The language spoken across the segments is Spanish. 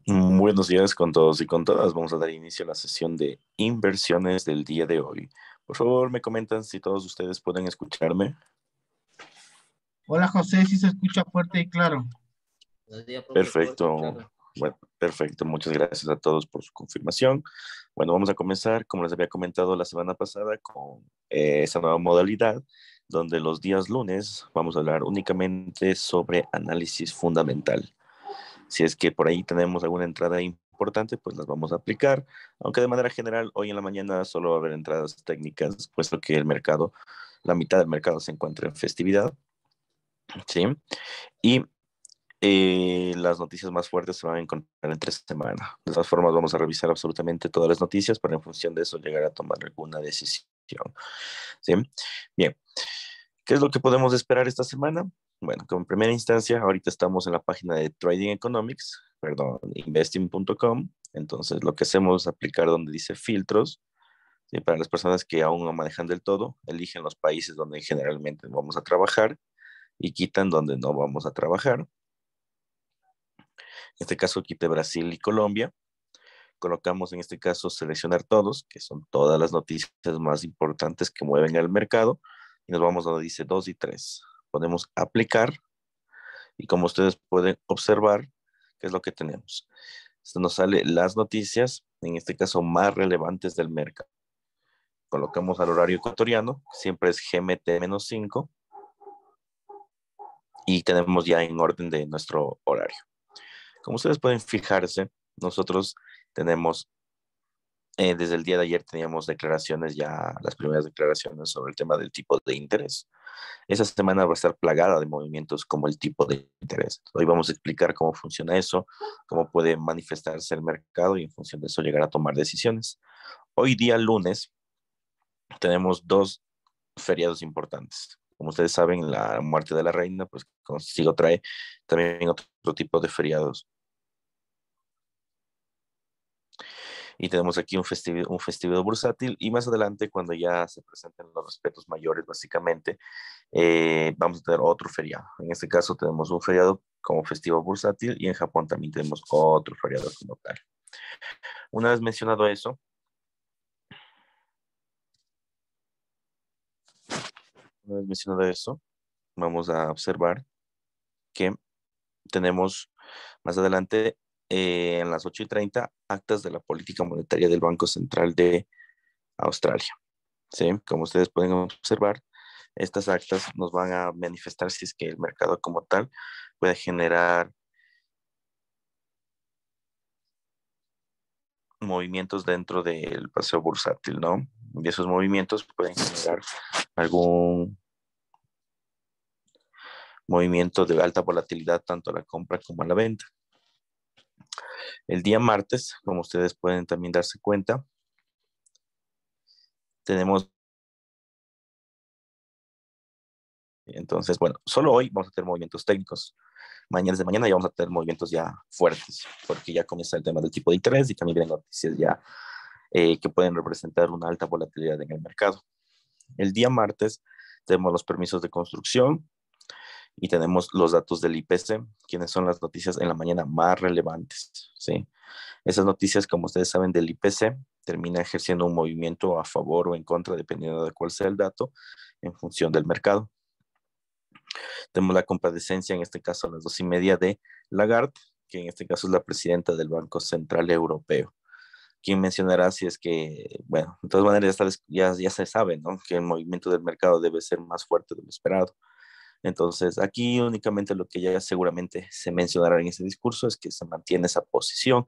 Buenos días con todos y con todas. Vamos a dar inicio a la sesión de inversiones del día de hoy. Por favor, me comentan si todos ustedes pueden escucharme. Hola José, sí se escucha fuerte y claro. Buenos días, profe, todo Perfecto. escuchando. Bueno, perfecto. Muchas gracias a todos por su confirmación. Bueno, vamos a comenzar, como les había comentado la semana pasada, con esa nueva modalidad, donde los días lunes vamos a hablar únicamente sobre análisis fundamental. Si es que por ahí tenemos alguna entrada importante, pues las vamos a aplicar, aunque de manera general hoy en la mañana solo va a haber entradas técnicas, puesto que el mercado, la mitad del mercado se encuentra en festividad, ¿sí? Y las noticias más fuertes se van a encontrar entre semana. De todas formas, vamos a revisar absolutamente todas las noticias para en función de eso llegar a tomar alguna decisión, ¿sí? Bien, ¿qué es lo que podemos esperar esta semana? Bueno, como primera instancia, ahorita estamos en la página de Trading Economics, perdón, investing.com. Entonces, lo que hacemos es aplicar donde dice filtros. ¿Sí? Para las personas que aún no manejan del todo, eligen los países donde generalmente vamos a trabajar y quitan donde no vamos a trabajar. En este caso, quité Brasil y Colombia. Colocamos en este caso seleccionar todos, que son todas las noticias más importantes que mueven el mercado, y nos vamos donde dice 2 y 3. Podemos aplicar. Y como ustedes pueden observar, ¿qué es lo que tenemos? Esto nos sale las noticias, en este caso más relevantes del mercado. Colocamos al horario ecuatoriano, siempre es GMT-5, y tenemos ya en orden de nuestro horario. Como ustedes pueden fijarse, nosotros tenemos, desde el día de ayer teníamos declaraciones ya, las primeras declaraciones sobre el tema del tipo de interés. Esa semana va a estar plagada de movimientos como el tipo de interés. Hoy vamos a explicar cómo funciona eso, cómo puede manifestarse el mercado y en función de eso llegar a tomar decisiones. Hoy día lunes tenemos dos feriados importantes. Como ustedes saben, la muerte de la reina, pues consigo trae también otro tipo de feriados. Y tenemos aquí un festivo bursátil y más adelante, cuando ya se presenten los respetos mayores, básicamente, vamos a tener otro feriado. En este caso tenemos un feriado como festivo bursátil y en Japón también tenemos otro feriado como tal. Una vez mencionado eso, vamos a observar que tenemos más adelante en las 8:30 actas de la política monetaria del Banco Central de Australia. ¿Sí? Como ustedes pueden observar, estas actas nos van a manifestar si es que el mercado como tal puede generar movimientos dentro del paseo bursátil, ¿no? Y esos movimientos pueden generar algún movimiento de alta volatilidad tanto a la compra como a la venta. El día martes, como ustedes pueden también darse cuenta, tenemos, entonces, bueno, solo hoy vamos a tener movimientos técnicos. Mañana de mañana ya vamos a tener movimientos ya fuertes, porque ya comienza el tema del tipo de interés y también vienen noticias ya que pueden representar una alta volatilidad en el mercado. El día martes tenemos los permisos de construcción y tenemos los datos del IPC, quienes son las noticias en la mañana más relevantes, ¿sí? Esas noticias, como ustedes saben, del IPC, termina ejerciendo un movimiento a favor o en contra, dependiendo de cuál sea el dato, en función del mercado. Tenemos la comparecencia, en este caso a las 2:30 de Lagarde, que en este caso es la presidenta del Banco Central Europeo. Quien mencionará si es que, bueno, de todas maneras ya se sabe, ¿no? Que el movimiento del mercado debe ser más fuerte de lo esperado. Entonces, aquí únicamente lo que ya seguramente se mencionará en ese discurso es que se mantiene esa posición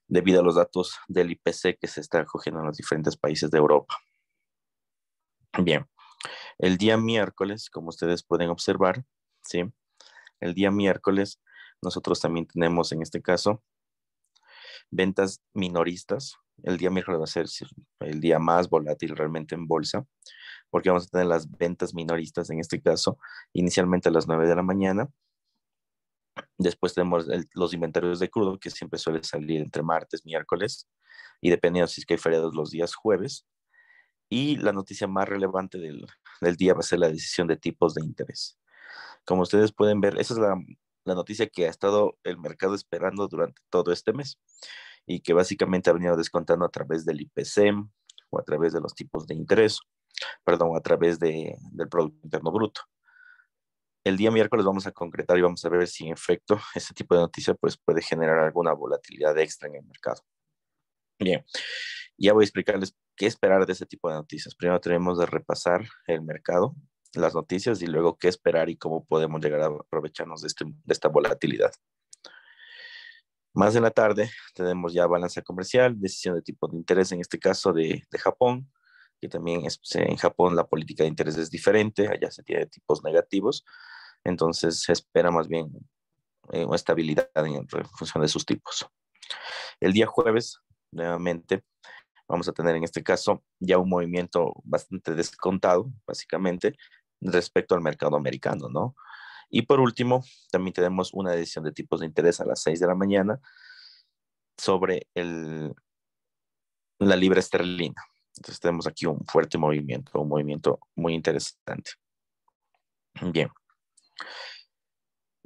debido a los datos del IPC que se están cogiendo en los diferentes países de Europa. Bien, el día miércoles, como ustedes pueden observar, ¿sí? El día miércoles nosotros también tenemos en este caso ventas minoristas. El día miércoles va a ser el día más volátil realmente en bolsa, porque vamos a tener las ventas minoristas en este caso, inicialmente a las 9 de la mañana. Después tenemos los inventarios de crudo, que siempre suele salir entre martes, miércoles, y dependiendo si es que hay feriados los días jueves. Y la noticia más relevante del día va a ser la decisión de tipos de interés. Como ustedes pueden ver, esa es la noticia que ha estado el mercado esperando durante todo este mes y que básicamente ha venido descontando a través del IPC o a través de los tipos de interés, perdón, a través del Producto Interno Bruto. El día miércoles vamos a concretar y vamos a ver si en efecto ese tipo de noticia pues, puede generar alguna volatilidad extra en el mercado. Bien, ya voy a explicarles qué esperar de ese tipo de noticias. Primero tenemos de repasar el mercado, las noticias y luego qué esperar y cómo podemos llegar a aprovecharnos de esta volatilidad. Más en la tarde tenemos ya balanza comercial, decisión de tipo de interés, en este caso de Japón, que también en Japón la política de interés es diferente, allá se tiene tipos negativos, entonces se espera más bien una estabilidad en función de sus tipos. El día jueves, nuevamente, vamos a tener en este caso ya un movimiento bastante descontado, básicamente, respecto al mercado americano, ¿no? Y por último, también tenemos una decisión de tipos de interés a las 6 de la mañana sobre la libra esterlina. Entonces tenemos aquí un fuerte movimiento, un movimiento muy interesante. Bien.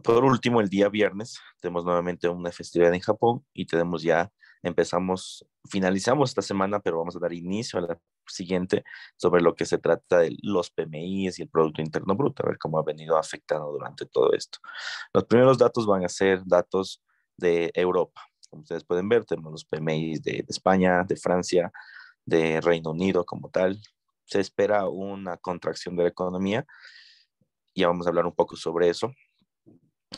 Por último, el día viernes tenemos nuevamente una festividad en Japón y finalizamos esta semana, pero vamos a dar inicio a la siguiente sobre lo que se trata de los PMIs y el Producto Interno Bruto, a ver cómo ha venido afectando durante todo esto. Los primeros datos van a ser datos de Europa. Como ustedes pueden ver, tenemos los PMIs de España, de Francia, de Reino Unido como tal. Se espera una contracción de la economía. Ya vamos a hablar un poco sobre eso.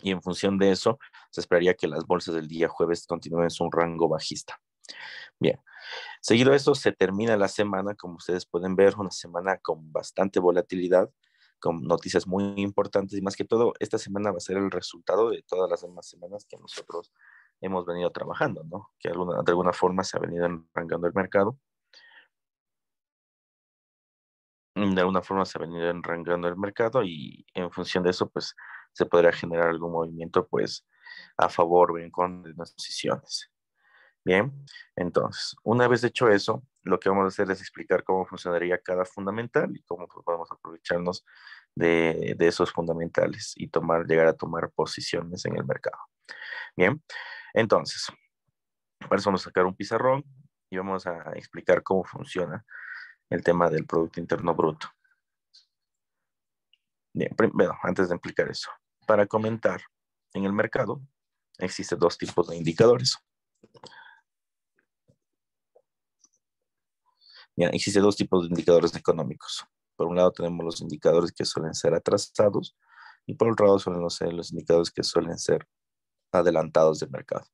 Y en función de eso, se esperaría que las bolsas del día jueves continúen en su rango bajista. Bien, seguido eso, se termina la semana, como ustedes pueden ver, una semana con bastante volatilidad, con noticias muy importantes y más que todo, esta semana va a ser el resultado de todas las demás semanas que nosotros hemos venido trabajando, ¿no? Que de alguna forma se ha venido enrangando el mercado. De alguna forma se ha venido enrangando el mercado y en función de eso, pues, se podrá generar algún movimiento, pues, a favor o en contra de las decisiones. Bien, entonces, una vez hecho eso, lo que vamos a hacer es explicar cómo funcionaría cada fundamental y cómo podemos aprovecharnos de esos fundamentales y llegar a tomar posiciones en el mercado. Bien, entonces, para eso vamos a sacar un pizarrón y vamos a explicar cómo funciona el tema del Producto Interno Bruto. Bien, primero, antes de explicar eso, para comentar, en el mercado existen dos tipos de indicadores. Ya, existen dos tipos de indicadores económicos. Por un lado tenemos los indicadores que suelen ser atrasados y por otro lado suelen ser los indicadores que suelen ser adelantados del mercado.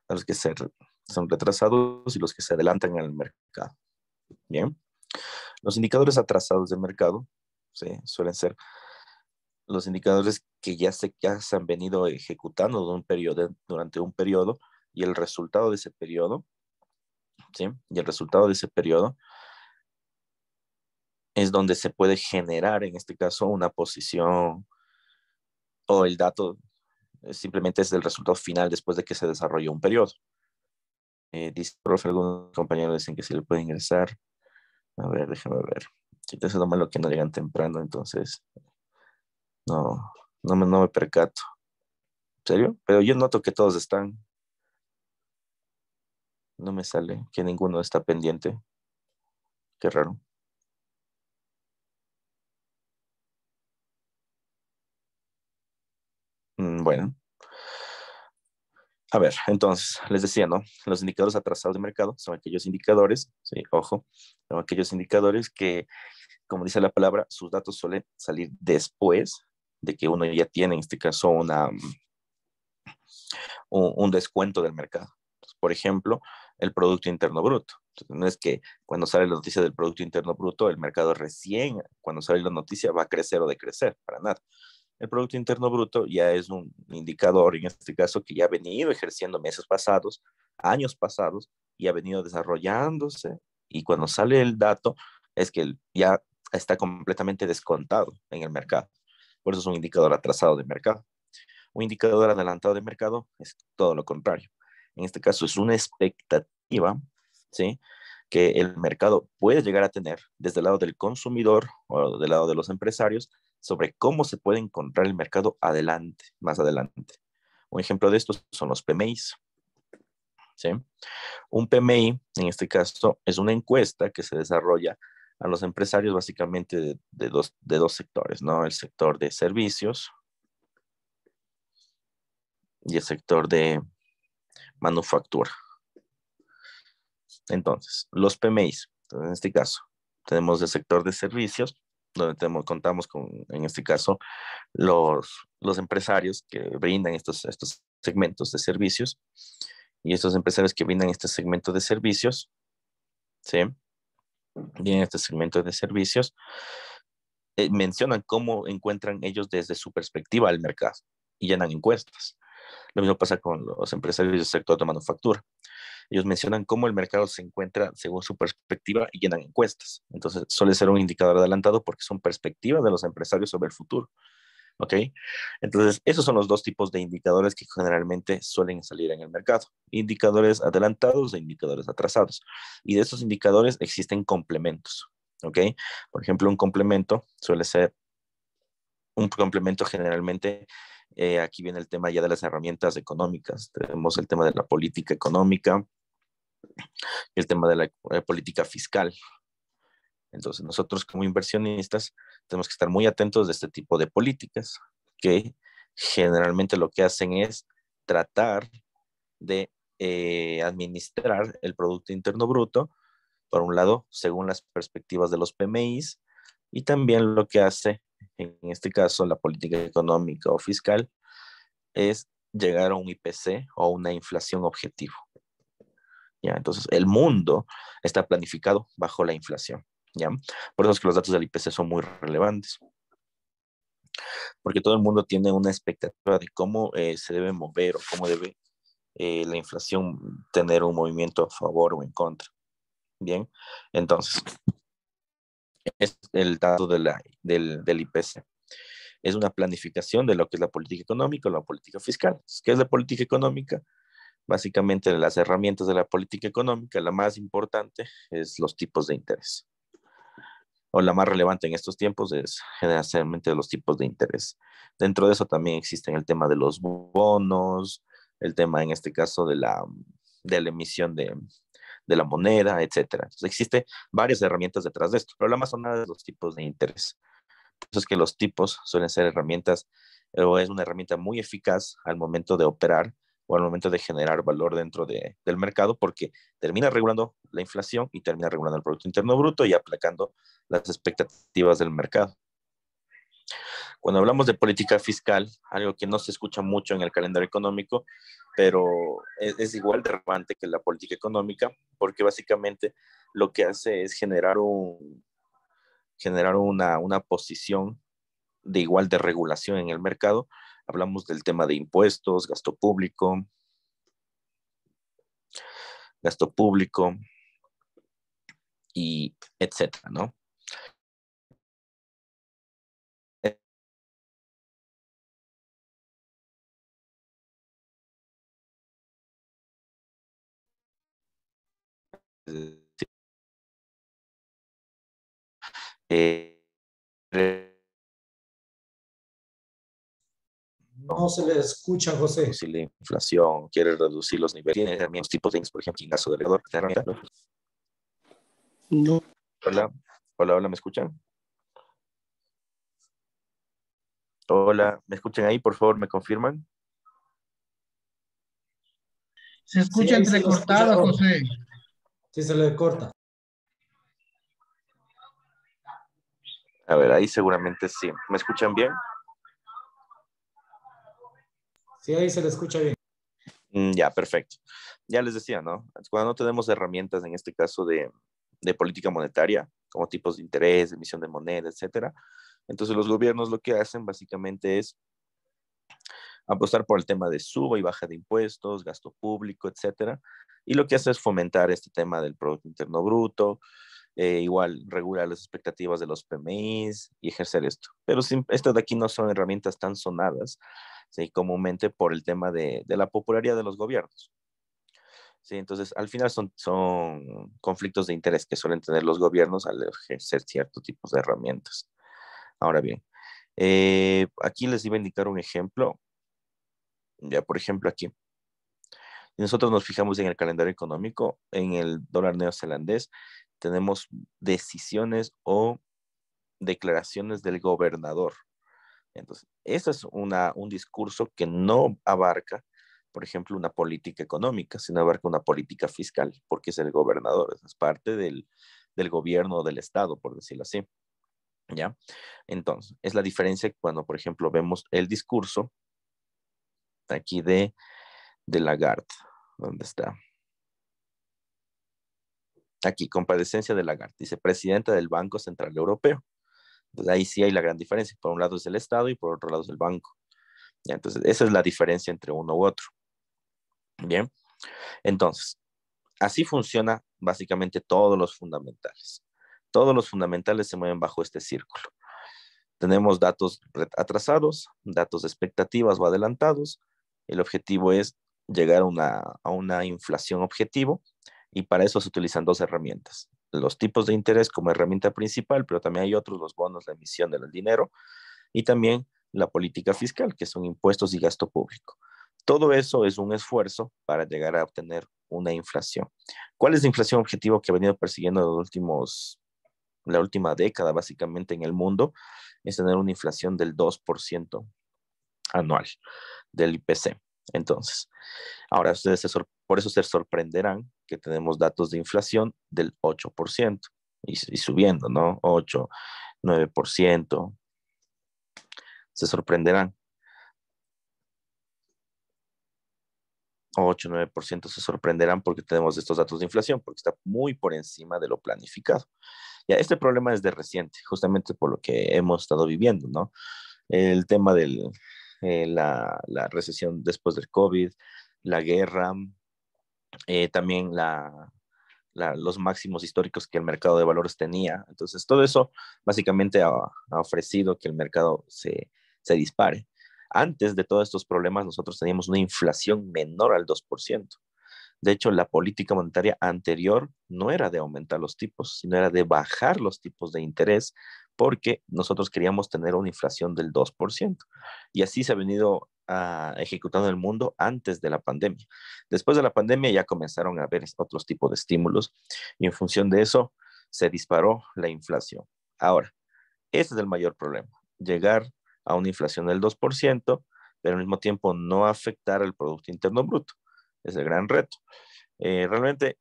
Los que son retrasados y los que se adelantan en el mercado. Bien. Los indicadores atrasados del mercado, ¿sí?, suelen ser los indicadores que ya se han venido ejecutando durante un periodo y el resultado de ese periodo, ¿sí? Y el resultado de ese periodo es donde se puede generar, en este caso, una posición o el dato simplemente es el resultado final después de que se desarrolló un periodo. Dice, profe, algunos compañeros dicen que sí le puede ingresar. A ver, déjame ver. Si te hace lo malo que no llegan temprano, entonces no me percato. ¿En serio? Pero yo noto que todos están. No me sale que ninguno está pendiente. Qué raro. Bueno. A ver, entonces, les decía, ¿no? Los indicadores atrasados de mercado son aquellos indicadores, sí, ojo, son aquellos indicadores que, como dice la palabra, sus datos suelen salir después de que uno ya tiene, en este caso, un descuento del mercado. Entonces, por ejemplo, el Producto Interno Bruto. Entonces, no es que cuando sale la noticia del Producto Interno Bruto, el mercado recién, cuando sale la noticia, va a crecer o decrecer, para nada. El Producto Interno Bruto ya es un indicador, en este caso, que ya ha venido ejerciendo meses pasados, años pasados, y ha venido desarrollándose, y cuando sale el dato, es que ya está completamente descontado en el mercado. Por eso es un indicador atrasado de mercado. Un indicador adelantado de mercado es todo lo contrario. En este caso es una expectativa, ¿sí?, que el mercado puede llegar a tener desde el lado del consumidor o del lado de los empresarios sobre cómo se puede encontrar el mercado adelante, más adelante. Un ejemplo de estos son los PMIs. ¿Sí? Un PMI, en este caso, es una encuesta que se desarrolla a los empresarios básicamente de dos sectores, ¿no? El sector de servicios y el sector de manufactura. Entonces, los PMIs, en este caso, tenemos el sector de servicios, donde contamos con, en este caso, los empresarios que brindan estos segmentos de servicios, y estos empresarios que brindan este segmento de servicios, ¿sí? Y en este segmento de servicios, mencionan cómo encuentran ellos desde su perspectiva el mercado y llenan encuestas. Lo mismo pasa con los empresarios del sector de manufactura. Ellos mencionan cómo el mercado se encuentra según su perspectiva y llenan encuestas. Entonces, suele ser un indicador adelantado porque son perspectivas de los empresarios sobre el futuro. ¿Ok? Entonces, esos son los dos tipos de indicadores que generalmente suelen salir en el mercado. Indicadores adelantados e indicadores atrasados. Y de esos indicadores existen complementos. ¿Ok? Por ejemplo, un complemento suele ser un complemento generalmente, aquí viene el tema ya de las herramientas económicas. Tenemos el tema de la política económica, el tema de la política fiscal. Entonces, nosotros como inversionistas tenemos que estar muy atentos de este tipo de políticas que generalmente lo que hacen es tratar de administrar el Producto Interno Bruto, por un lado, según las perspectivas de los PMIs, y también lo que hace, en este caso, la política económica o fiscal, es llegar a un IPC o una inflación objetivo. ¿Ya? Entonces, el mundo está planificado bajo la inflación. ¿Ya? Por eso es que los datos del IPC son muy relevantes, porque todo el mundo tiene una expectativa de cómo se debe mover o cómo debe la inflación tener un movimiento a favor o en contra. Bien, entonces, es el dato del IPC. Es una planificación de lo que es la política económica o la política fiscal. ¿Qué es la política económica? Básicamente, las herramientas de la política económica, la más importante es los tipos de interés. O la más relevante en estos tiempos es generalmente los tipos de interés. Dentro de eso también existen el tema de los bonos, el tema en este caso de la emisión de la moneda, etcétera. Entonces, existen varias herramientas detrás de esto, pero la más sonada es los tipos de interés. Por eso es que los tipos suelen ser herramientas, o es una herramienta muy eficaz al momento de operar o al momento de generar valor dentro del mercado, porque termina regulando la inflación y termina regulando el Producto Interno Bruto y aplacando las expectativas del mercado. Cuando hablamos de política fiscal, algo que no se escucha mucho en el calendario económico, pero es igual de relevante que la política económica, porque básicamente lo que hace es generar una posición de igual de regulación en el mercado. Hablamos del tema de impuestos, gasto público y etcétera, ¿no? Eh, No se le escucha, José. reducir la inflación, quiere reducir los niveles, tiene herramientas, tipos de, por ejemplo, gasto de alrededor. No. Hola, hola, hola, ¿me escuchan? Hola, ¿me escuchan ahí? Por favor, ¿me confirman? Se escucha ahí se lo entrecortado, escucha. José. Sí, se le corta. A ver, ahí seguramente sí. ¿Me escuchan bien? Sí, ahí se le escucha bien. Ya, perfecto. Ya les decía, ¿no? Cuando no tenemos herramientas, en este caso de política monetaria, como tipos de interés, emisión de moneda, etcétera, entonces los gobiernos lo que hacen básicamente es apostar por el tema de suba y baja de impuestos, gasto público, etcétera, y lo que hace es fomentar este tema del Producto Interno Bruto, igual regular las expectativas de los PMIs y ejercer esto. Pero estas de aquí no son herramientas tan sonadas, ¿sí? Comúnmente por el tema de la popularidad de los gobiernos. Sí, entonces, al final son conflictos de interés que suelen tener los gobiernos al ejercer ciertos tipos de herramientas. Ahora bien, Aquí les iba a indicar un ejemplo. Ya, por ejemplo, aquí. Si nosotros nos fijamos en el calendario económico, en el dólar neozelandés, tenemos decisiones o declaraciones del gobernador. Entonces, este es un discurso que no abarca, por ejemplo, una política económica, sino abarca una política fiscal, porque es el gobernador, es parte del gobierno o del Estado, por decirlo así. ¿Ya? Entonces, es la diferencia cuando, por ejemplo, vemos el discurso aquí de Lagarde. ¿Dónde está? Aquí, comparecencia de Lagarde. Dice, presidenta del Banco Central Europeo. Entonces, ahí sí hay la gran diferencia. Por un lado es el Estado y por otro lado es el banco. ¿Ya? Entonces, esa es la diferencia entre uno u otro. Bien. Entonces, así funciona básicamente todos los fundamentales. Todos los fundamentales se mueven bajo este círculo. Tenemos datos atrasados, datos de expectativas o adelantados. El objetivo es llegar a una inflación objetivo y para eso se utilizan dos herramientas. Los tipos de interés como herramienta principal, pero también hay otros, los bonos, la emisión del dinero y también la política fiscal, que son impuestos y gasto público. Todo eso es un esfuerzo para llegar a obtener una inflación. ¿Cuál es la inflación objetivo que ha venido persiguiendo la última década básicamente en el mundo? Es tener una inflación del 2% anual del IPC. Entonces, ahora ustedes por eso se sorprenderán que tenemos datos de inflación del 8% y subiendo, ¿no? 8, 9%. Se sorprenderán. 8, 9% se sorprenderán porque tenemos estos datos de inflación, porque está muy por encima de lo planificado. Ya, este problema es de reciente, justamente por lo que hemos estado viviendo, ¿no? El tema de la recesión después del COVID, la guerra, también los máximos históricos que el mercado de valores tenía. Entonces, todo eso básicamente ha ofrecido que el mercado se dispare. Antes de todos estos problemas, nosotros teníamos una inflación menor al 2%. De hecho, la política monetaria anterior no era de aumentar los tipos, sino era de bajar los tipos de interés, porque nosotros queríamos tener una inflación del 2%. Y así se ha venido ejecutando en el mundo antes de la pandemia. Después de la pandemia ya comenzaron a haber otros tipos de estímulos y en función de eso se disparó la inflación. Ahora, ese es el mayor problema, llegar a una inflación del 2%, pero al mismo tiempo no afectar al Producto Interno Bruto. Es el gran reto. Realmente,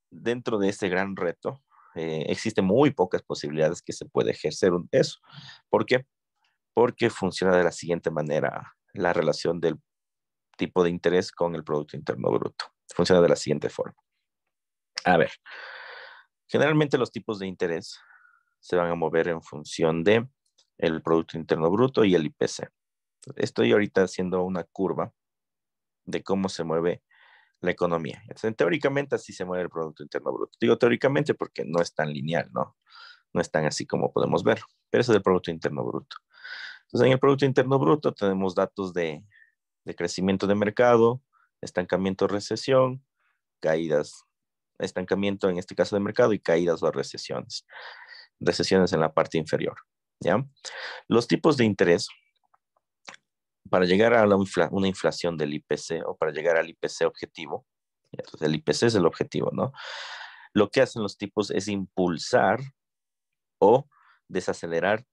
dentro de ese gran reto, existen muy pocas posibilidades que se pueda ejercer eso. ¿Por qué? Porque funciona de la siguiente manera la relación del tipo de interés con el Producto Interno Bruto. Funciona de la siguiente forma. A ver, generalmente los tipos de interés se van a mover en función de el Producto Interno Bruto y el IPC. Estoy ahorita haciendo una curva de cómo se mueve la economía. Entonces, teóricamente así se mueve el Producto Interno Bruto. Digo teóricamente porque no es tan lineal, ¿no? No es tan así como podemos ver, pero eso es el Producto Interno Bruto. Entonces, en el Producto Interno Bruto tenemos datos de crecimiento de mercado, estancamiento, recesión, caídas, estancamiento en este caso de mercado y caídas o recesiones. Recesiones en la parte inferior, ¿ya? Los tipos de interés para llegar a una inflación del IPC o para llegar al IPC objetivo, entonces el IPC es el objetivo, ¿no? Lo que hacen los tipos es impulsar o desacelerar,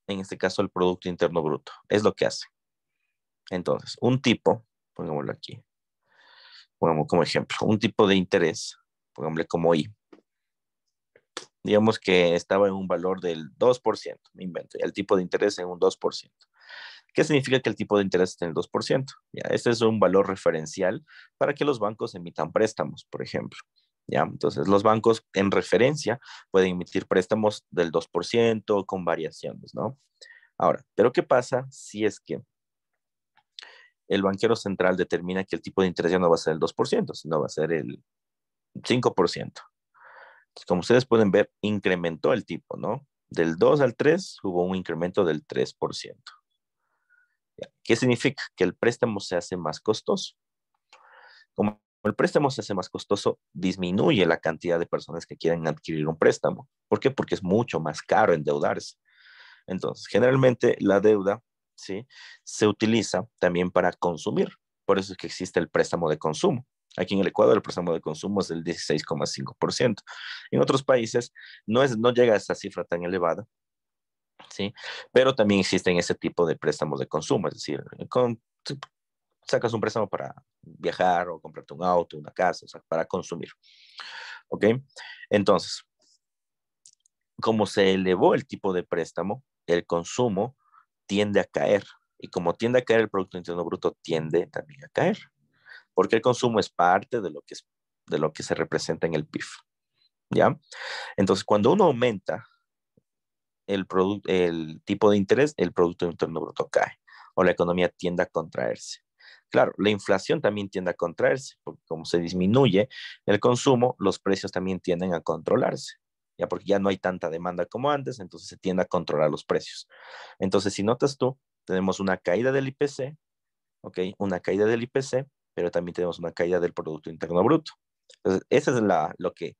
en este caso, el Producto Interno Bruto. Es lo que hace. Entonces, un tipo, pongámoslo aquí, pongamos como ejemplo, un tipo de interés, pongámosle como I, digamos que estaba en un valor del 2%, me invento, y el tipo de interés en un 2%. ¿Qué significa que el tipo de interés esté en el 2%? Ya, este es un valor referencial para que los bancos emitan préstamos, por ejemplo. ¿Ya? Entonces, los bancos en referencia pueden emitir préstamos del 2% con variaciones, ¿no? Ahora, ¿pero qué pasa si es que el banquero central determina que el tipo de interés ya no va a ser el 2%, sino va a ser el 5%? Como ustedes pueden ver, incrementó el tipo, ¿no? Del 2 al 3 hubo un incremento del 3%. ¿Qué significa? Que el préstamo se hace más costoso. Como el préstamo se hace más costoso, disminuye la cantidad de personas que quieren adquirir un préstamo. ¿Por qué? Porque es mucho más caro endeudarse. Entonces, generalmente la deuda, ¿sí?, se utiliza también para consumir. Por eso es que existe el préstamo de consumo. Aquí en el Ecuador el préstamo de consumo es del 16,5%. En otros países no llega a esa cifra tan elevada, ¿sí? Pero también existen ese tipo de préstamos de consumo, es decir, sacas un préstamo para viajar o comprarte un auto, una casa, o sea, para consumir. ¿Ok? Entonces, como se elevó el tipo de préstamo, el consumo tiende a caer. Y como tiende a caer, el Producto Interno Bruto tiende también a caer. Porque el consumo es parte de lo que se representa en el PIB. ¿Ya? Entonces, cuando uno aumenta el tipo de interés, el Producto Interno Bruto cae o la economía tiende a contraerse. Claro, la inflación también tiende a contraerse, porque como se disminuye el consumo, los precios también tienden a controlarse, ya porque ya no hay tanta demanda como antes, entonces se tiende a controlar los precios. Entonces, si notas tú, tenemos una caída del IPC, ¿ok? Una caída del IPC, pero también tenemos una caída del Producto Interno Bruto. Entonces, eso es lo que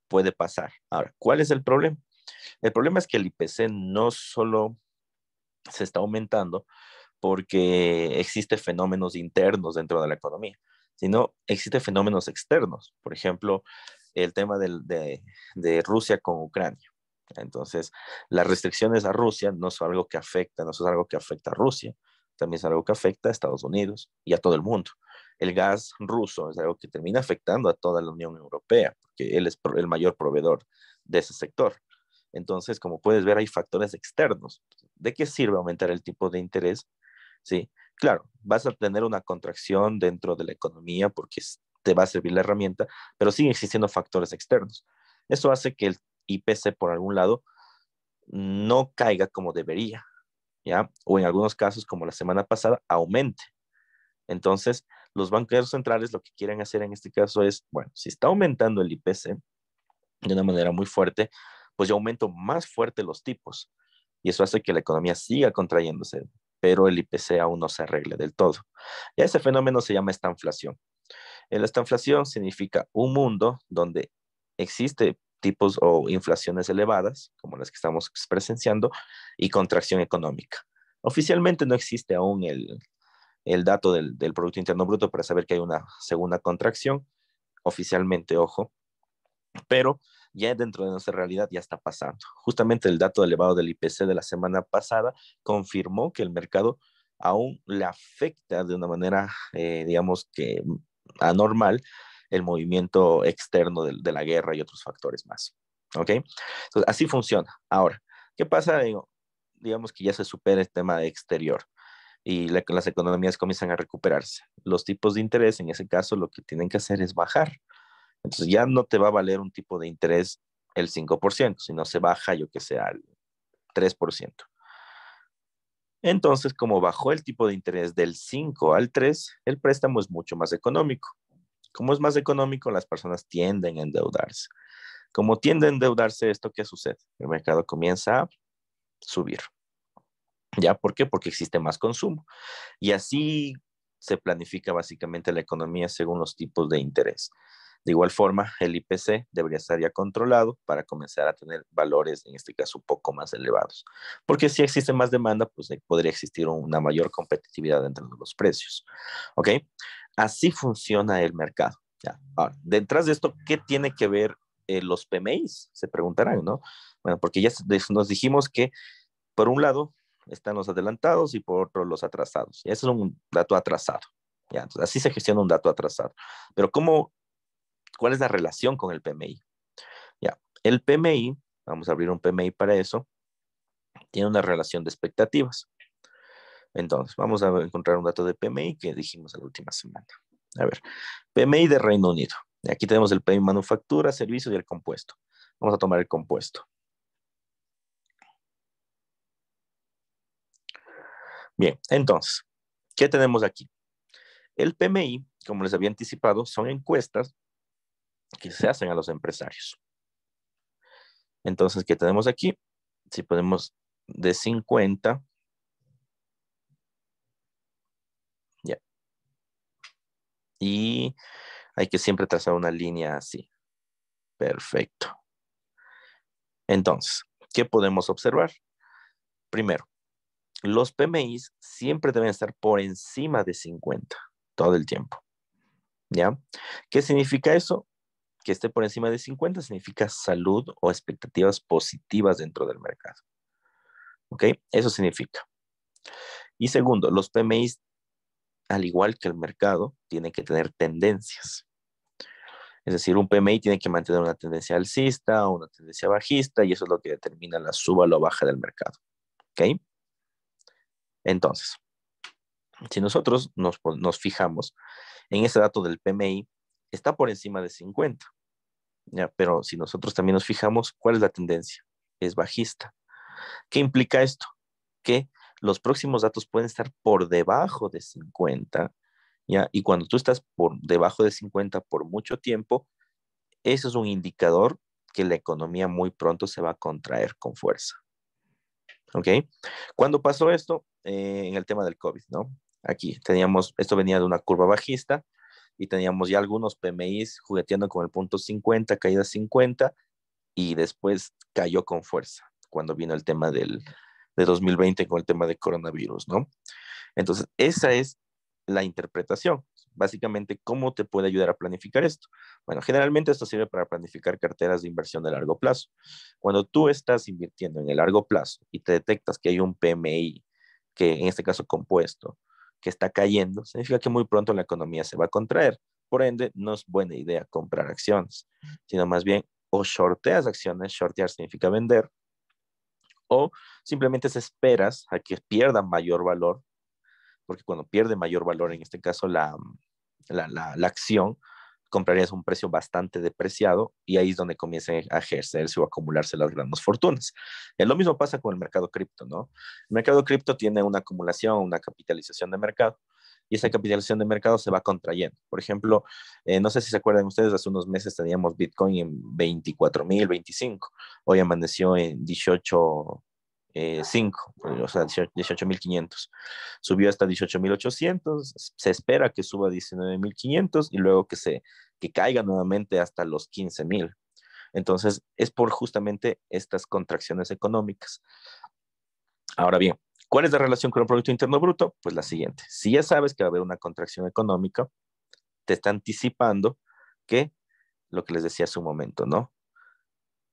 puede pasar. Ahora, ¿cuál es el problema? El problema es que el IPC no solo se está aumentando porque existen fenómenos internos dentro de la economía, sino existen fenómenos externos. Por ejemplo, el tema de Rusia con Ucrania. Entonces, las restricciones a Rusia no son algo que afecta, no es algo que afecta a Rusia, también es algo que afecta a Estados Unidos y a todo el mundo. El gas ruso es algo que termina afectando a toda la Unión Europea, porque él es el mayor proveedor de ese sector. Entonces, como puedes ver, hay factores externos. ¿De qué sirve aumentar el tipo de interés? Sí, claro, vas a tener una contracción dentro de la economía porque te va a servir la herramienta, pero siguen existiendo factores externos. Eso hace que el IPC, por algún lado, no caiga como debería, ¿ya? O en algunos casos, como la semana pasada, aumente. Entonces, los banqueros centrales lo que quieren hacer en este caso es, bueno, si está aumentando el IPC de una manera muy fuerte, pues yo aumento más fuerte los tipos. Y eso hace que la economía siga contrayéndose, pero el IPC aún no se arregle del todo. Y ese fenómeno se llama estanflación. La estanflación significa un mundo donde existe tipos o inflaciones elevadas, como las que estamos presenciando, y contracción económica. Oficialmente no existe aún el dato del Producto Interno Bruto para saber que hay una segunda contracción, oficialmente, ojo, pero ya dentro de nuestra realidad ya está pasando. Justamente el dato elevado del IPC de la semana pasada confirmó que el mercado aún le afecta de una manera, digamos que anormal, el movimiento externo de la guerra y otros factores más. ¿Ok? Entonces, así funciona. Ahora, ¿qué pasa? Digamos que ya se supera el tema exterior y las economías comienzan a recuperarse. Los tipos de interés, en ese caso, lo que tienen que hacer es bajar. Entonces ya no te va a valer un tipo de interés el 5%, sino se baja, yo que sé, al 3%. Entonces, como bajó el tipo de interés del 5 al 3, el préstamo es mucho más económico. Como es más económico, las personas tienden a endeudarse. Como tiende a endeudarse esto, ¿qué sucede? El mercado comienza a subir. ¿Ya? ¿Por qué? Porque existe más consumo. Y así se planifica básicamente la economía según los tipos de interés. De igual forma, el IPC debería estar ya controlado para comenzar a tener valores, en este caso, un poco más elevados. Porque si existe más demanda, pues podría existir una mayor competitividad entre los precios. ¿Ok? Así funciona el mercado. ¿Ya? Ahora, detrás de esto, ¿qué tiene que ver los PMIs? Se preguntarán, ¿no? Bueno, porque ya nos dijimos que, por un lado, están los adelantados y por otro los atrasados. Y ese es un dato atrasado. ¿Ya? Entonces, así se gestiona un dato atrasado. Pero ¿cuál es la relación con el PMI? Ya, el PMI, vamos a abrir un PMI para eso, tiene una relación de expectativas. Entonces, vamos a encontrar un dato de PMI que dijimos la última semana. A ver, PMI de Reino Unido. Y aquí tenemos el PMI manufactura, servicios y el compuesto. Vamos a tomar el compuesto. Bien, entonces, ¿qué tenemos aquí? El PMI, como les había anticipado, son encuestas que se hacen a los empresarios. Entonces, ¿qué tenemos aquí? Si ponemos de 50, ya. Y hay que siempre trazar una línea así. Perfecto. Entonces, ¿qué podemos observar? Primero, los PMIs siempre deben estar por encima de 50 todo el tiempo. ¿Ya? ¿Qué significa eso? Que esté por encima de 50 significa salud o expectativas positivas dentro del mercado. ¿Ok? Eso significa. Y segundo, los PMIs, al igual que el mercado, tienen que tener tendencias. Es decir, un PMI tiene que mantener una tendencia alcista o una tendencia bajista y eso es lo que determina la suba o la baja del mercado. ¿Ok? Entonces, si nosotros nos fijamos en ese dato del PMI, está por encima de 50. ¿Ya? Pero si nosotros también nos fijamos, ¿cuál es la tendencia? Es bajista. ¿Qué implica esto? Que los próximos datos pueden estar por debajo de 50, ¿ya? Y cuando tú estás por debajo de 50 por mucho tiempo, eso es un indicador que la economía muy pronto se va a contraer con fuerza. ¿Ok? ¿Cuándo pasó esto? En el tema del COVID, ¿no? Aquí teníamos, esto venía de una curva bajista y teníamos ya algunos PMIs jugueteando con el punto 50, caída 50, y después cayó con fuerza cuando vino el tema de 2020 con el tema de coronavirus, ¿no? Entonces, esa es la interpretación. Básicamente, ¿cómo te puede ayudar a planificar esto? Bueno, generalmente esto sirve para planificar carteras de inversión de largo plazo. Cuando tú estás invirtiendo en el largo plazo y te detectas que hay un PMI, que en este caso compuesto, que está cayendo, significa que muy pronto la economía se va a contraer. Por ende, no es buena idea comprar acciones, sino más bien o shorteas acciones, shortear significa vender, o simplemente se esperas a que pierdan mayor valor, porque cuando pierde mayor valor, en este caso la acción, comprarías a un precio bastante depreciado y ahí es donde comienzan a ejercerse o acumularse las grandes fortunas. Lo mismo pasa con el mercado cripto, ¿no? El mercado cripto tiene una acumulación, una capitalización de mercado y esa capitalización de mercado se va contrayendo. Por ejemplo, no sé si se acuerdan ustedes, hace unos meses teníamos Bitcoin en 24,000, 25. Hoy amaneció en 18, 5, o sea, 18,500. Subió hasta 18,800, se espera que suba a 19,500 y luego que caiga nuevamente hasta los 15,000. Entonces, es por justamente estas contracciones económicas. Ahora bien, ¿cuál es la relación con el Producto Interno Bruto? Pues la siguiente. Si ya sabes que va a haber una contracción económica, te está anticipando que lo que les decía hace un momento, ¿no?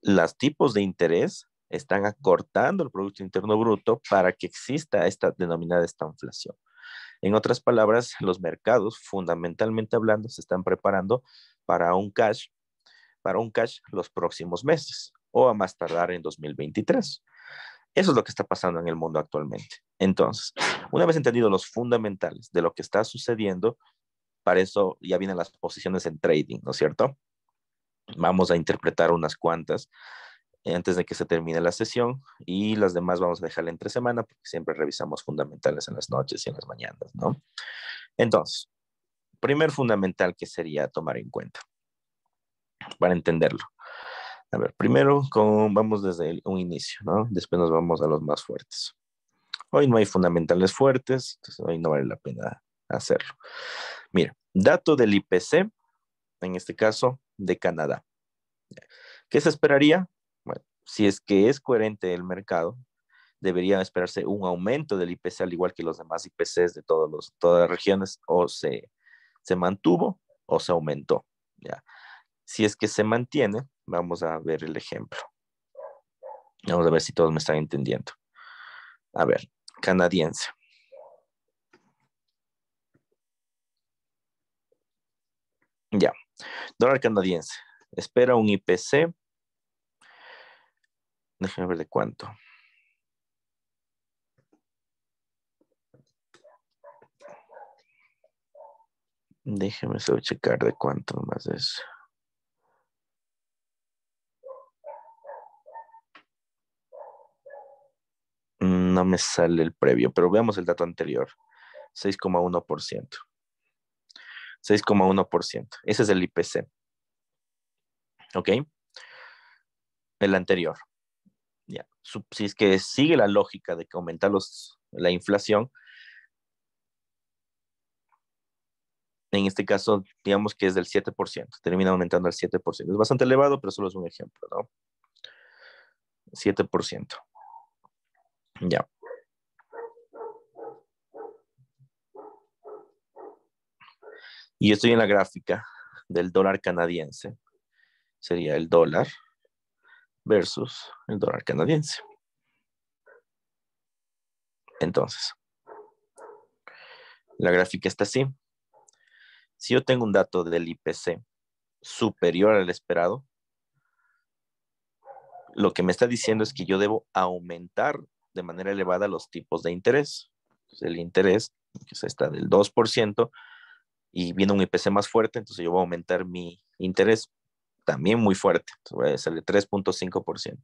Los tipos de interés están acortando el Producto Interno Bruto para que exista esta denominada estanflación. En otras palabras, los mercados, fundamentalmente hablando, se están preparando para un cash los próximos meses o a más tardar en 2023. Eso es lo que está pasando en el mundo actualmente. Entonces, una vez entendido los fundamentales de lo que está sucediendo, para eso ya vienen las posiciones en trading, ¿no es cierto? Vamos a interpretar unas cuantas antes de que se termine la sesión y las demás vamos a dejarla entre semana porque siempre revisamos fundamentales en las noches y en las mañanas, ¿no? Entonces, primer fundamental que sería tomar en cuenta para entenderlo. A ver, primero vamos desde un inicio, ¿no? Después nos vamos a los más fuertes. Hoy no hay fundamentales fuertes, entonces hoy no vale la pena hacerlo. Mira, dato del IPC, en este caso de Canadá. ¿Qué se esperaría? Bueno, si es que es coherente el mercado, debería esperarse un aumento del IPC al igual que los demás IPCs de todas las regiones, o se mantuvo o se aumentó. ¿Ya? Si es que se mantiene, vamos a ver el ejemplo. Vamos a ver si todos me están entendiendo. A ver, canadiense. Ya, dólar canadiense. Espera un IPC. Déjenme ver de cuánto. Déjenme solo checar de cuánto más es. No me sale el previo, pero veamos el dato anterior. 6,1%. 6,1%. Ese es el IPC. ¿Ok? El anterior. Ya. Si es que sigue la lógica de que aumenta la inflación, en este caso, digamos que es del 7%, termina aumentando al 7%. Es bastante elevado, pero solo es un ejemplo, ¿no? 7%. Ya. Y estoy en la gráfica del dólar canadiense. Sería el dólar versus el dólar canadiense. Entonces, la gráfica está así. Si yo tengo un dato del IPC superior al esperado, lo que me está diciendo es que yo debo aumentar de manera elevada los tipos de interés. Entonces, el interés, que es esta del 2%, y viene un IPC más fuerte, entonces yo voy a aumentar mi interés también muy fuerte. Entonces voy a hacerle 3.5%.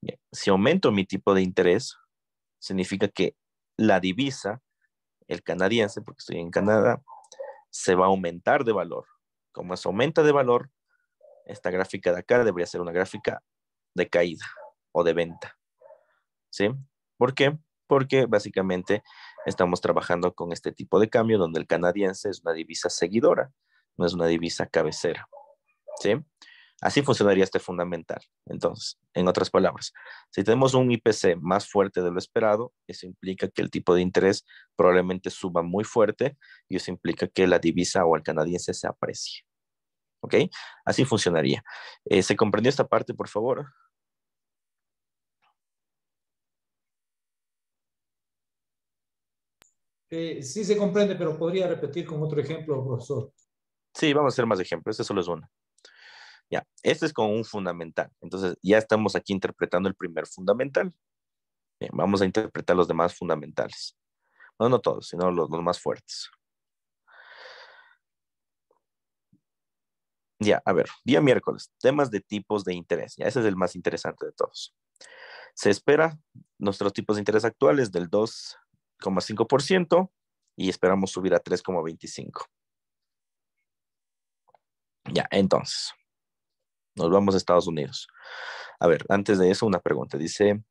Bien. Si aumento mi tipo de interés, significa que la divisa, el canadiense, porque estoy en Canadá, se va a aumentar de valor. Como se aumenta de valor, esta gráfica de acá debería ser una gráfica de caída o de venta. ¿Sí? ¿Por qué? Porque básicamente estamos trabajando con este tipo de cambio donde el canadiense es una divisa seguidora, no es una divisa cabecera. ¿Sí? Así funcionaría este fundamental. Entonces, en otras palabras, si tenemos un IPC más fuerte de lo esperado, eso implica que el tipo de interés probablemente suba muy fuerte y eso implica que la divisa o el canadiense se aprecie. ¿Ok? Así funcionaría. ¿Se comprendió esta parte, por favor? Sí se comprende, pero podría repetir con otro ejemplo, profesor. Sí, vamos a hacer más ejemplos. Este solo es uno. Ya, este es con un fundamental. Entonces, ya estamos aquí interpretando el primer fundamental. Bien, vamos a interpretar los demás fundamentales. No, no todos, sino los más fuertes. Ya, a ver, día miércoles, temas de tipos de interés. Ya, ese es el más interesante de todos. Se espera nuestros tipos de interés actuales del 2,5% y esperamos subir a 3,25%. Ya, entonces, nos vamos a Estados Unidos. A ver, antes de eso, una pregunta. Dice,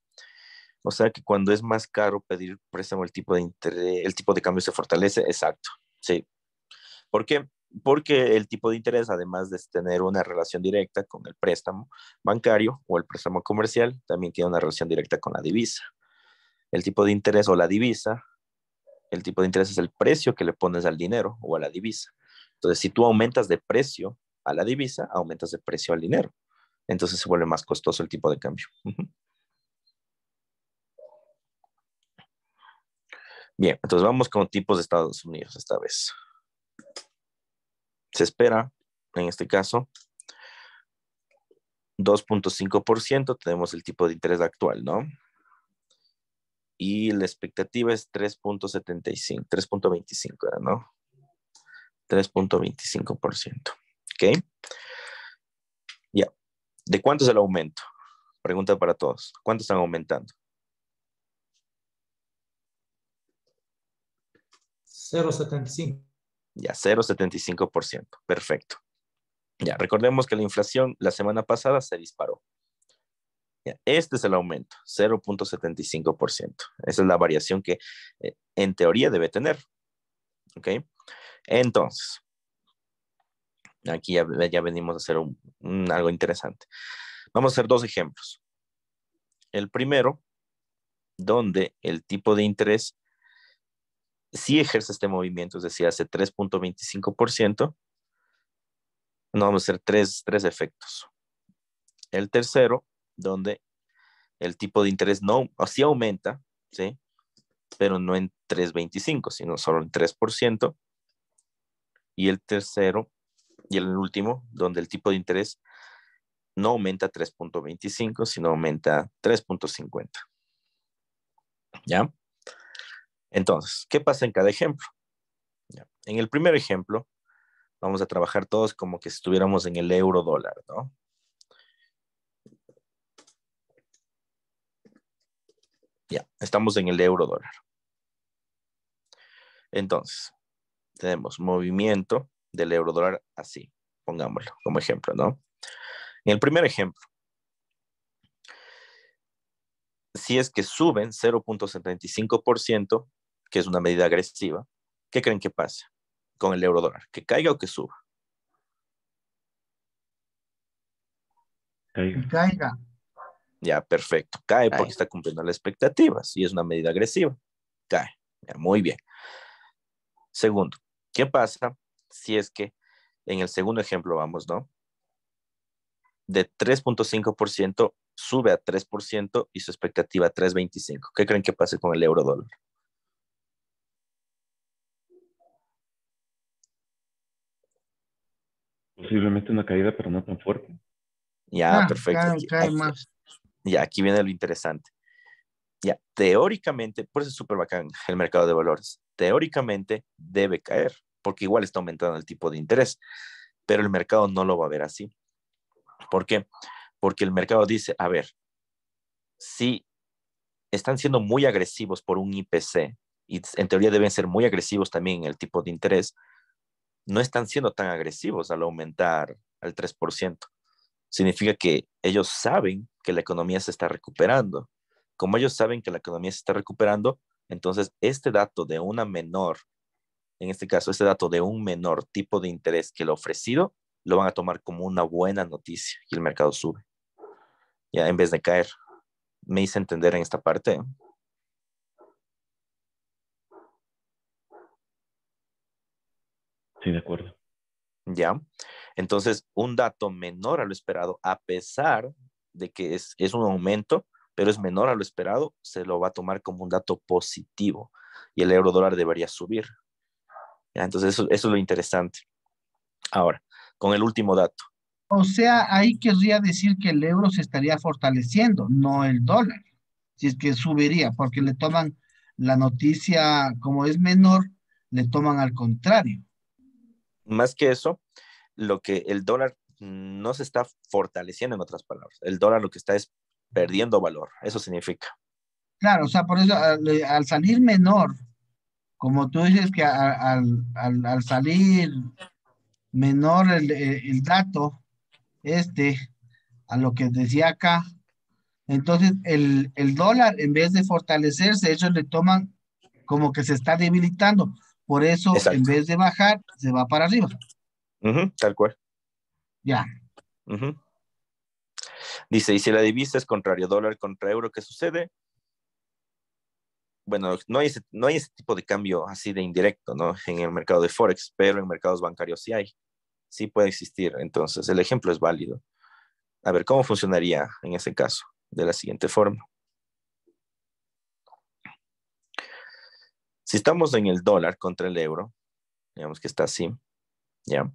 o sea que cuando es más caro pedir préstamo, el tipo de interés, el tipo de cambio se fortalece. Exacto, sí. ¿Por qué? Porque el tipo de interés, además de tener una relación directa con el préstamo bancario o el préstamo comercial, también tiene una relación directa con la divisa. El tipo de interés o la divisa, el tipo de interés es el precio que le pones al dinero o a la divisa. Entonces, si tú aumentas de precio a la divisa, aumentas de precio al dinero. Entonces se vuelve más costoso el tipo de cambio. Bien, entonces vamos con tipos de Estados Unidos esta vez. Se espera, en este caso, 2,5%, tenemos el tipo de interés actual, ¿no? Y la expectativa es 3,75, 3,25, ¿no? 3,25%. ¿Ok? Ya. ¿De cuánto es el aumento? Pregunta para todos. ¿Cuánto están aumentando? 0,75. Ya, 0,75%. Perfecto. Ya, recordemos que la inflación la semana pasada se disparó. Ya, este es el aumento, 0,75%. Esa es la variación que en teoría debe tener. ¿Ok? Entonces, aquí ya venimos a hacer algo interesante. Vamos a hacer dos ejemplos. El primero, donde el tipo de interés sí ejerce este movimiento, es decir, hace 3,25%. No, vamos a hacer tres efectos. El tercero, donde el tipo de interés no, sí aumenta, ¿sí? Pero no en 3,25, sino solo en 3%. Y el tercero, y el último, donde el tipo de interés no aumenta 3,25, sino aumenta 3,50. ¿Ya? Entonces, ¿qué pasa en cada ejemplo? ¿Ya? En el primer ejemplo, vamos a trabajar todos como que estuviéramos en el euro dólar, ¿no? Ya, estamos en el euro dólar. Entonces, tenemos movimiento del euro dólar así, pongámoslo como ejemplo, ¿no? En el primer ejemplo, si es que suben 0,75%, que es una medida agresiva, ¿qué creen que pase con el euro dólar? ¿Que caiga o que suba? Que caiga. Ya, perfecto. Cae porque Cae. está cumpliendo las expectativas y es una medida agresiva. Cae. Ya, muy bien. Segundo, ¿qué pasa si es que en el segundo ejemplo vamos, ¿no? De 3.5% sube a 3% y su expectativa 3.25. ¿Qué creen que pase con el euro dólar? Posiblemente una caída, pero no tan fuerte. Ya, Claro, perfecto. cae más. Ya, aquí viene lo interesante. Ya, teóricamente, por eso es súper bacán el mercado de valores. Teóricamente debe caer, porque igual está aumentando el tipo de interés, pero el mercado no lo va a ver así. ¿Por qué? Porque el mercado dice, a ver, si están siendo muy agresivos por un IPC y en teoría deben ser muy agresivos también en el tipo de interés, no están siendo tan agresivos al aumentar al 3%. Significa que ellos saben que la economía se está recuperando. Como ellos saben que la economía se está recuperando, entonces este dato de una menor, en este caso, este dato de un menor tipo de interés que lo ofrecido, lo van a tomar como una buena noticia y el mercado sube. Ya en vez de caer. Me hice entender en esta parte. Sí, de acuerdo. ¿Ya? Entonces, un dato menor a lo esperado, a pesar de que es un aumento, pero es menor a lo esperado, se lo va a tomar como un dato positivo y el euro dólar debería subir. ¿Ya? Entonces, eso es lo interesante. Ahora, con el último dato. O sea, ahí querría decir que el euro se estaría fortaleciendo, no el dólar. Si es que subiría, porque le toman la noticia, como es menor, le toman al contrario. Más que eso, lo que el dólar no se está fortaleciendo, en otras palabras. El dólar lo que está es perdiendo valor. Eso significa. Claro, o sea, por eso al salir menor, como tú dices que al salir menor el dato, este, a lo que decía acá, entonces el dólar, en vez de fortalecerse, ellos le toman como que se está debilitando. Por eso, en Exacto. vez de bajar, se va para arriba. Tal cual. Ya. Ujú. Dice, y si la divisa es contrario, dólar contra euro, ¿qué sucede? Bueno, no hay ese tipo de cambio así de indirecto, ¿no? En el mercado de Forex, pero en mercados bancarios sí hay. Sí puede existir. Entonces, el ejemplo es válido. A ver, ¿cómo funcionaría en ese caso? De la siguiente forma. Si estamos en el dólar contra el euro, digamos que está así, ¿ya?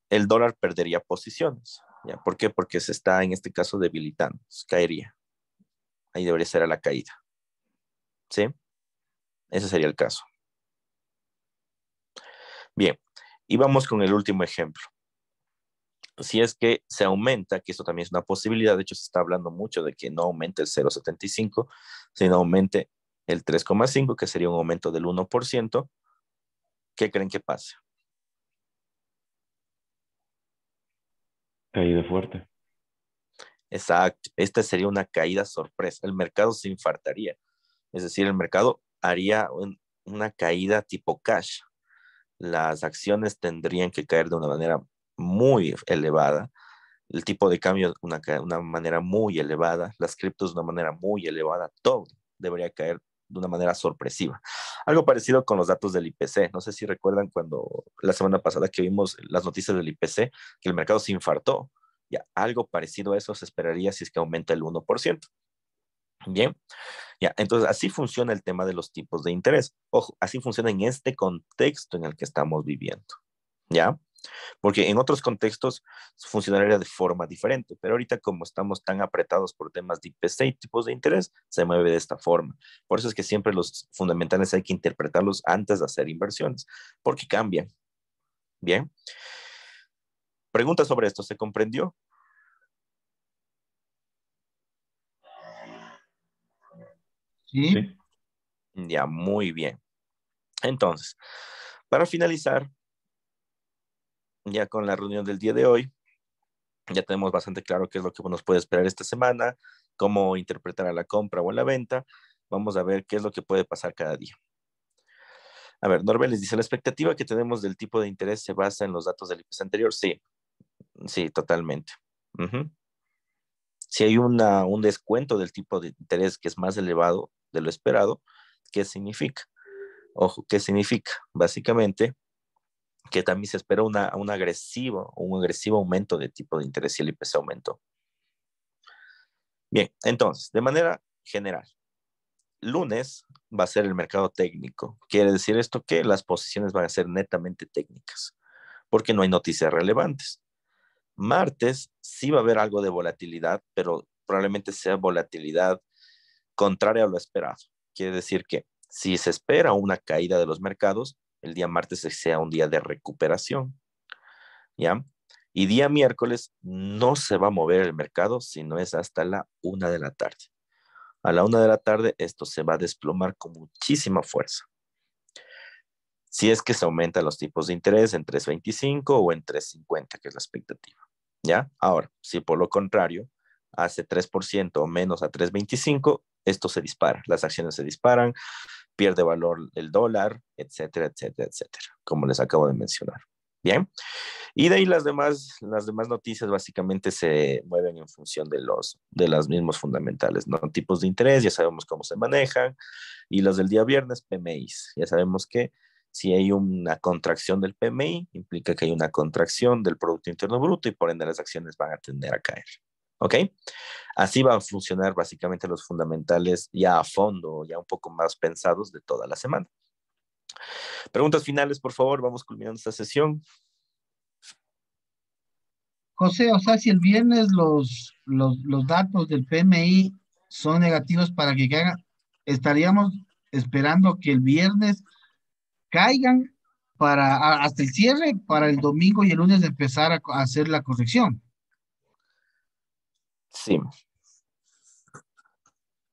El dólar perdería posiciones, ¿ya? ¿Por qué? Porque se está en este caso debilitando, caería. Ahí debería ser a la caída, ¿sí? Ese sería el caso. Bien, y vamos con el último ejemplo. Si es que se aumenta, que esto también es una posibilidad, de hecho se está hablando mucho de que no aumente el 0,75, sino aumente el 3,5, que sería un aumento del 1%, ¿qué creen que pase? Caída fuerte. Exacto, esta sería una caída sorpresa, el mercado se infartaría, es decir, el mercado haría una caída tipo cash, las acciones tendrían que caer de una manera muy elevada, el tipo de cambio una manera muy elevada, las criptos de una manera muy elevada, todo debería caer de una manera sorpresiva. Algo parecido con los datos del IPC. No sé si recuerdan cuando la semana pasada que vimos las noticias del IPC, que el mercado se infartó. Ya, algo parecido a eso se esperaría si es que aumenta el 1%. Bien, ya, entonces así funciona el tema de los tipos de interés. Ojo, así funciona en este contexto en el que estamos viviendo. ¿Ya? Porque en otros contextos funcionaría de forma diferente, pero ahorita como estamos tan apretados por temas de IPC y tipos de interés, se mueve de esta forma. Por eso es que siempre los fundamentales hay que interpretarlos antes de hacer inversiones, porque cambian. Bien. Pregunta sobre esto, ¿se comprendió? ¿Sí? Sí. Ya, muy bien. Entonces, para finalizar, ya con la reunión del día de hoy, ya tenemos bastante claro qué es lo que nos puede esperar esta semana, cómo interpretar a la compra o a la venta. Vamos a ver qué es lo que puede pasar cada día. A ver, Norbert les dice, la expectativa que tenemos del tipo de interés se basa en los datos del IPC anterior. Sí, sí, totalmente. Ujú. Si hay un descuento del tipo de interés que es más elevado de lo esperado, ¿qué significa? Ojo, ¿qué significa? Básicamente que también se espera un agresivo aumento de tipo de interés y el IPC aumentó. Bien, entonces, de manera general, lunes va a ser el mercado técnico. Quiere decir esto que las posiciones van a ser netamente técnicas, porque no hay noticias relevantes. Martes sí va a haber algo de volatilidad, pero probablemente sea volatilidad contraria a lo esperado. Quiere decir que si se espera una caída de los mercados, el día martes sea un día de recuperación, ¿ya? Y día miércoles no se va a mover el mercado si no es hasta la 1 de la tarde. A la 1 de la tarde esto se va a desplomar con muchísima fuerza. Si es que se aumentan los tipos de interés en 3.25 o en 3.50, que es la expectativa, ¿ya? Ahora, si por lo contrario hace 3% o menos a 3.25, esto se dispara, las acciones se disparan, pierde valor el dólar, etcétera, etcétera, etcétera, como les acabo de mencionar. Bien, y de ahí las demás noticias básicamente se mueven en función de los mismos fundamentales, ¿no? Tipos de interés, ya sabemos cómo se manejan, y los del día viernes, PMIs, ya sabemos que si hay una contracción del PMI, implica que hay una contracción del Producto Interno Bruto y por ende las acciones van a tender a caer. ¿Ok? Así van a funcionar básicamente los fundamentales ya a fondo, ya un poco más pensados de toda la semana. Preguntas finales, por favor, vamos culminando esta sesión. José, o sea, si el viernes los datos del PMI son negativos para que caigan, estaríamos esperando que el viernes caigan hasta el cierre, para el domingo y el lunes empezar a hacer la corrección. Sí.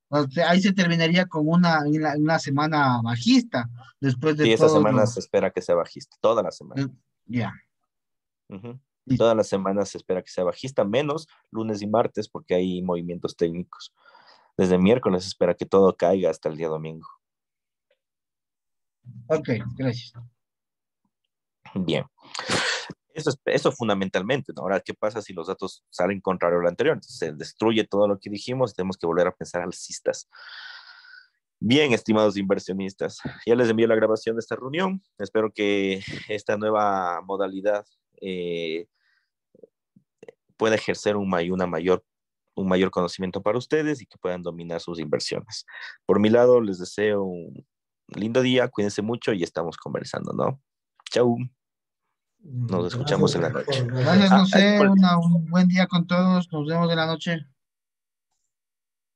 O sea, ahí se terminaría con una semana bajista, después de Sí, esta todo semana se espera que sea bajista, toda la semana. Ya. Toda la semana se espera que sea bajista, menos lunes y martes, porque hay movimientos técnicos. Desde miércoles se espera que todo caiga hasta el día domingo. Ok, gracias. Bien. Eso fundamentalmente, ¿no? Ahora, ¿qué pasa si los datos salen contrario a lo anterior? Entonces, se destruye todo lo que dijimos, tenemos que volver a pensar alcistas. Bien, estimados inversionistas, ya les envío la grabación de esta reunión. Espero que esta nueva modalidad pueda ejercer un mayor conocimiento para ustedes y que puedan dominar sus inversiones. Por mi lado, les deseo un lindo día, cuídense mucho y estamos conversando, ¿no? Chau. Nos escuchamos en la noche. Gracias, José. Un buen día con todos. Nos vemos en la noche.